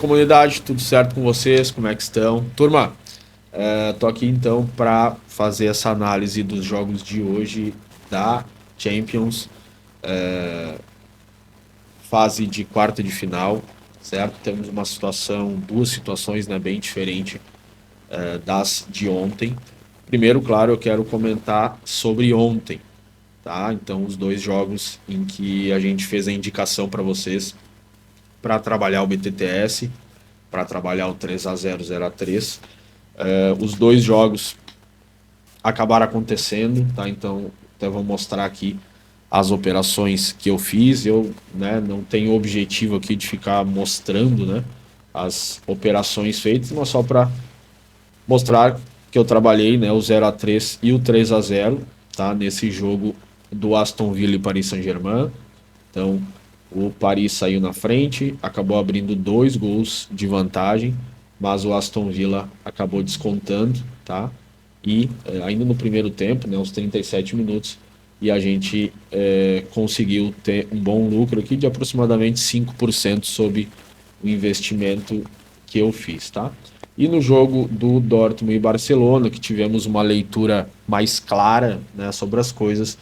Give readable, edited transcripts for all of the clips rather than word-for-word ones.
comunidade, tudo certo com vocês? Como é que estão? Turma, tô aqui então para fazer essa análise dos jogos de hoje da Champions, fase de quarta de final, certo? Temos duas situações, né, bem diferentes das de ontem. Primeiro, claro, eu quero comentar sobre ontem, tá? Então, os dois jogos em que a gente fez a indicação para vocês para trabalhar o BTTS, para trabalhar o 3-0, 0-3. Os dois jogos acabaram acontecendo, tá? Então, até vou mostrar aqui as operações que eu fiz. Eu, né, não tenho o objetivo aqui de ficar mostrando, né, as operações feitas, mas só para mostrar que eu trabalhei, né, o 0-3 e o 3-0, tá? Nesse jogo do Aston Villa e Paris Saint-Germain. Então, o Paris saiu na frente, acabou abrindo 2 gols de vantagem, mas o Aston Villa acabou descontando, tá? E ainda no primeiro tempo, né, uns 37 minutos, e a gente conseguiu ter um bom lucro aqui de aproximadamente 5% sobre o investimento que eu fiz, tá? E no jogo do Dortmund e Barcelona, que tivemos uma leitura mais clara, né, sobre as coisas,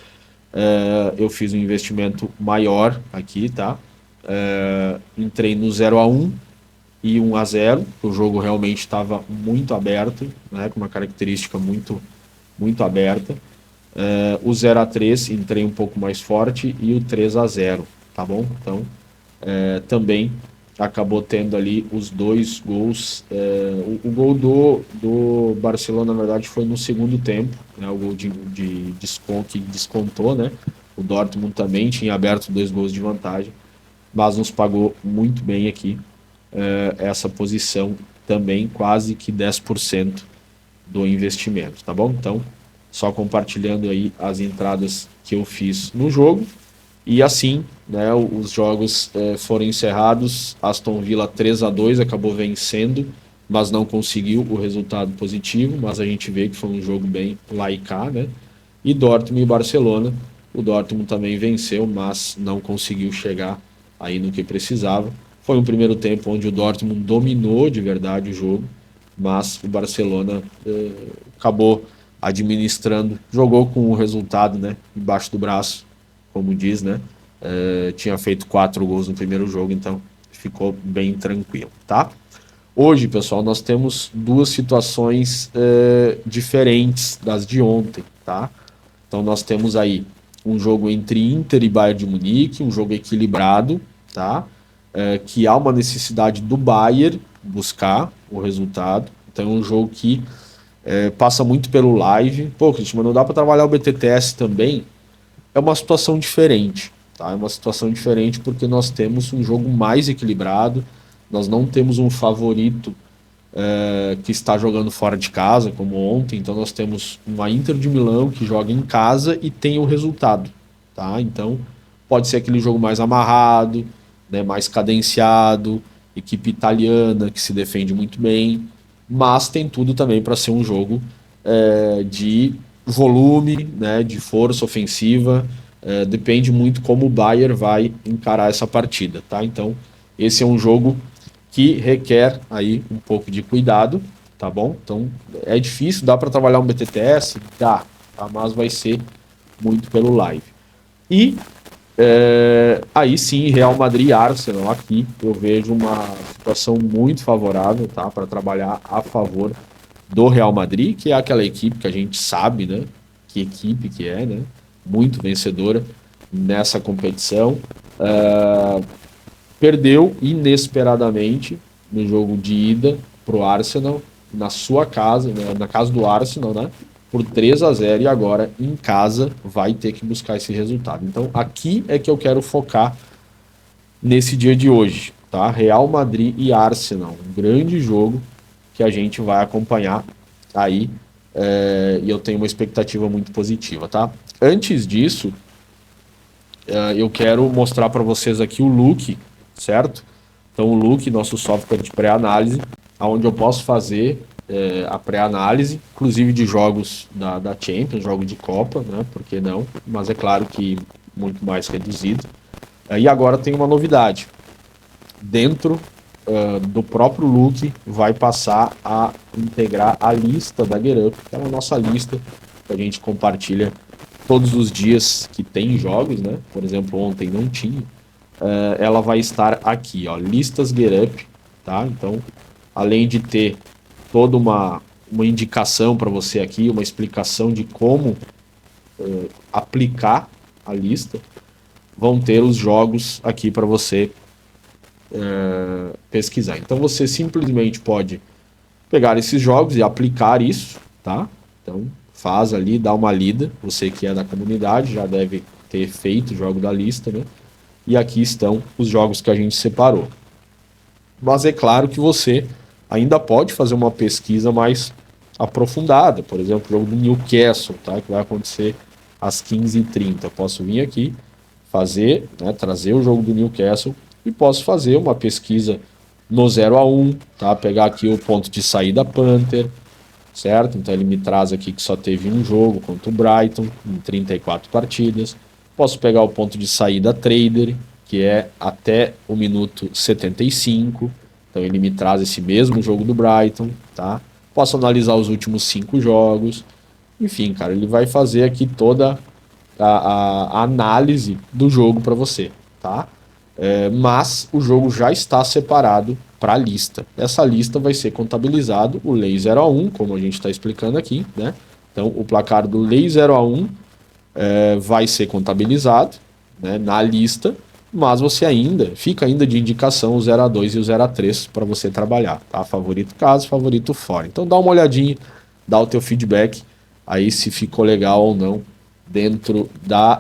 eu fiz um investimento maior aqui, tá? Entrei no 0-1 e 1-0. O jogo realmente estava muito aberto, né? Com uma característica muito aberta. O 0-3 entrei um pouco mais forte e o 3-0, tá bom? Então, também acabou tendo ali os 2 gols. O gol do Barcelona, na verdade, foi no segundo tempo, né? O gol de desconto, que descontou, né? O Dortmund também tinha aberto 2 gols de vantagem, mas nos pagou muito bem aqui essa posição também, quase que 10% do investimento, tá bom? Então, só compartilhando aí as entradas que eu fiz no jogo. E assim, né, os jogos foram encerrados. Aston Villa 3-2 acabou vencendo, mas não conseguiu o resultado positivo. Mas a gente vê que foi um jogo bem lá e cá, né? E Dortmund e Barcelona. O Dortmund também venceu, mas não conseguiu chegar aí no que precisava. Foi um primeiro tempo onde o Dortmund dominou de verdade o jogo, mas o Barcelona acabou administrando, jogou com o resultado, né, embaixo do braço, como diz, né? Tinha feito 4 gols no primeiro jogo, então ficou bem tranquilo, tá? Hoje, pessoal, nós temos duas situações diferentes das de ontem, tá? Então nós temos aí um jogo entre Inter e Bayern de Munique, um jogo equilibrado, tá? Que há uma necessidade do Bayern buscar o resultado. Então é um jogo que passa muito pelo live. Pô, Cristian, mas não dá para trabalhar o BTTS também? É uma situação diferente, tá? É uma situação diferente porque nós temos um jogo mais equilibrado, nós não temos um favorito que está jogando fora de casa, como ontem. Então nós temos uma Inter de Milão que joga em casa e tem o resultado, tá? Então pode ser aquele jogo mais amarrado, né, mais cadenciado, equipe italiana que se defende muito bem, mas tem tudo também para ser um jogo de volume, né, de força ofensiva. Depende muito como o Bayern vai encarar essa partida, tá? Então esse é um jogo que requer aí um pouco de cuidado, tá bom? Então é difícil, dá para trabalhar um BTTS? Dá, tá? Mas vai ser muito pelo live. E aí sim, Real Madrid e Arsenal aqui, eu vejo uma situação muito favorável, tá? Para trabalhar a favor do Real Madrid, que é aquela equipe que a gente sabe, né? Que equipe que é, né? Muito vencedora nessa competição. Perdeu inesperadamente no jogo de ida pro Arsenal, na sua casa, né, na casa do Arsenal, né, por 3-0, e agora em casa vai ter que buscar esse resultado. Então aqui é que eu quero focar nesse dia de hoje, tá? Real Madrid e Arsenal, um grande jogo que a gente vai acompanhar aí, e eu tenho uma expectativa muito positiva, tá? Antes disso, eu quero mostrar para vocês aqui o look, certo? Então o look, nosso software de pré-análise, onde eu posso fazer a pré-análise, inclusive de jogos da Champions, jogo de Copa, né? Por que não? Mas é claro que muito mais reduzido. E agora tem uma novidade. Dentro do próprio Luke vai passar a integrar a lista da GetUp, que é a nossa lista que a gente compartilha todos os dias que tem jogos, né? Por exemplo, ontem não tinha. Ela vai estar aqui, ó, listas GetUp, tá? Então, além de ter toda uma indicação para você aqui, uma explicação de como aplicar a lista, vão ter os jogos aqui para você pesquisar. Então você simplesmente pode pegar esses jogos e aplicar isso, tá? Então faz ali, dá uma lida, você que é da comunidade já deve ter feito o jogo da lista, né? E aqui estão os jogos que a gente separou. Mas é claro que você ainda pode fazer uma pesquisa mais aprofundada, por exemplo, o jogo do Newcastle, tá? Que vai acontecer às 15h30. Eu posso vir aqui, fazer, né, trazer o jogo do Newcastle e posso fazer uma pesquisa no 0-1, tá? Pegar aqui o ponto de saída Panther, certo? Então ele me traz aqui que só teve um jogo contra o Brighton em 34 partidas. Posso pegar o ponto de saída Trader, que é até o minuto 75. Então ele me traz esse mesmo jogo do Brighton, tá? Posso analisar os últimos 5 jogos. Enfim, cara, ele vai fazer aqui toda a análise do jogo para você, tá? Mas o jogo já está separado para a lista. Essa lista vai ser contabilizado o Lei 0-1, como a gente está explicando aqui, né? Então o placar do Lei 0-1 vai ser contabilizado, né, na lista, mas você fica ainda de indicação o 0-2 e o 0-3 para você trabalhar, tá? Favorito casa, favorito fora. Então dá uma olhadinha, dá o teu feedback aí se ficou legal ou não dentro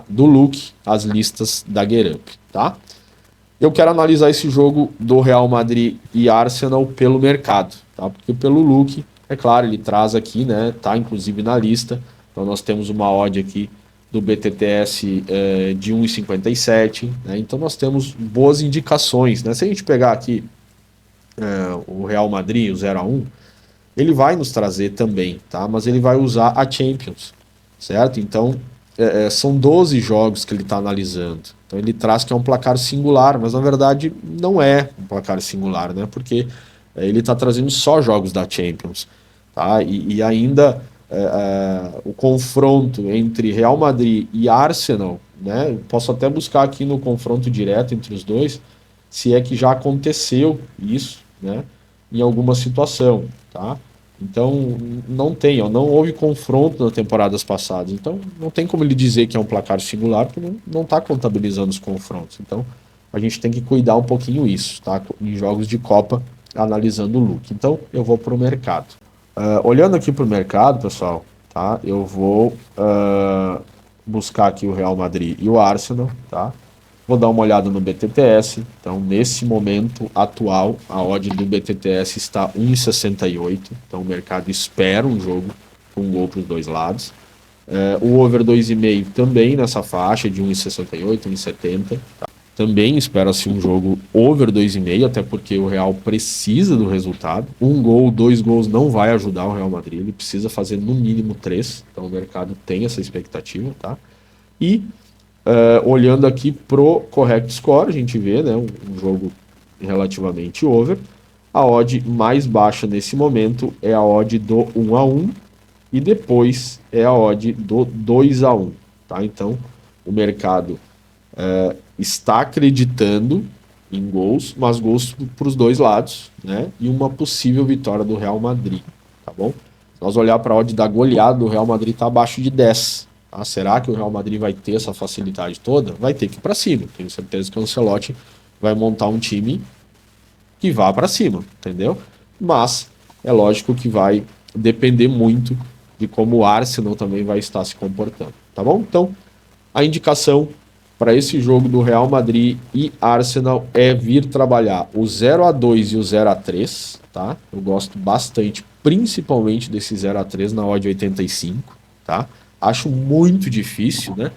do look, as listas da GetUp, tá? Eu quero analisar esse jogo do Real Madrid e Arsenal pelo mercado, tá? Porque pelo look, é claro, ele traz aqui, né? Tá inclusive na lista. Então nós temos uma odd aqui do BTTS de 1,57, né? Então nós temos boas indicações, né? Se a gente pegar aqui o Real Madrid, o 0-1, ele vai nos trazer também, tá? Mas ele vai usar a Champions, certo? Então são 12 jogos que ele está analisando. Então ele traz que é um placar singular, mas na verdade não é um placar singular, né? Porque ele está trazendo só jogos da Champions, tá? E ainda o confronto entre Real Madrid e Arsenal, né? Posso até buscar aqui no confronto direto entre os dois, se é que já aconteceu isso, né? Em alguma situação, tá? Então não tem, ó, não houve confronto nas temporadas passadas. Então não tem como ele dizer que é um placar singular, porque não está contabilizando os confrontos. Então a gente tem que cuidar um pouquinho isso, tá? Em jogos de Copa, analisando o look. Então eu vou para o mercado. Olhando aqui para o mercado, pessoal, tá? Eu vou buscar aqui o Real Madrid e o Arsenal, tá? Vou dar uma olhada no BTTS. Então, nesse momento atual, a odd do BTTS está 1,68. Então, o mercado espera um jogo com um gol para os dois lados. O over 2,5 também nessa faixa de 1,68, 1,70. Tá? Também espera-se um jogo over 2,5, até porque o Real precisa do resultado. Um gol, 2 gols não vai ajudar o Real Madrid. Ele precisa fazer no mínimo 3. Então, o mercado tem essa expectativa, tá? E olhando aqui pro correct score, a gente vê, né, um jogo relativamente over. A odd mais baixa nesse momento é a odd do 1-1 e depois é a odd do 2-1, tá? Então o mercado está acreditando em gols, mas gols para os dois lados, né? E uma possível vitória do Real Madrid, tá bom? Se nós olhar para a odd da goleada do Real Madrid, está abaixo de 10. Ah, será que o Real Madrid vai ter essa facilidade toda? Vai ter que ir para cima. Tenho certeza que o Ancelotti vai montar um time que vá para cima, entendeu? Mas é lógico que vai depender muito de como o Arsenal também vai estar se comportando, tá bom? Então, a indicação para esse jogo do Real Madrid e Arsenal é vir trabalhar o 0-2 e o 0-3, tá? Eu gosto bastante, principalmente desse 0-3 na odd 85, tá? Acho muito difícil, né?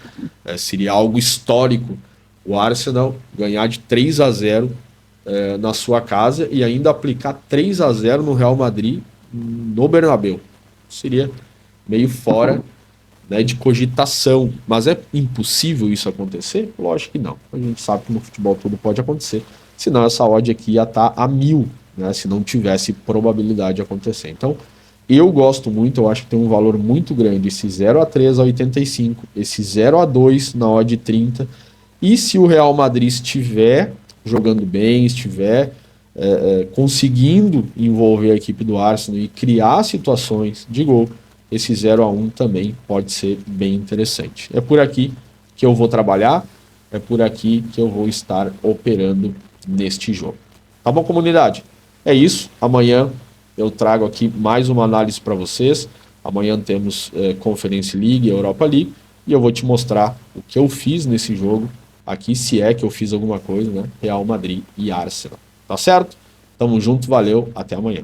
Seria algo histórico o Arsenal ganhar de 3-0 na sua casa e ainda aplicar 3-0 no Real Madrid no Bernabéu. Seria meio fora, né, de cogitação. Mas é impossível isso acontecer? Lógico que não. A gente sabe que no futebol tudo pode acontecer. senão essa odd aqui ia estar a 1000, né, se não tivesse probabilidade de acontecer. Então, eu gosto muito, eu acho que tem um valor muito grande, esse 0-3 a 85, esse 0-2 na odd 30, e se o Real Madrid estiver jogando bem, estiver conseguindo envolver a equipe do Arsenal e criar situações de gol, esse 0-1 também pode ser bem interessante. É por aqui que eu vou trabalhar, é por aqui que eu vou estar operando neste jogo. Tá bom, comunidade? É isso. Amanhã eu trago aqui mais uma análise para vocês. Amanhã temos Conference League e Europa League. E eu vou te mostrar o que eu fiz nesse jogo aqui, se é que eu fiz alguma coisa, né? Real Madrid e Arsenal. Tá certo? Tamo junto, valeu, até amanhã.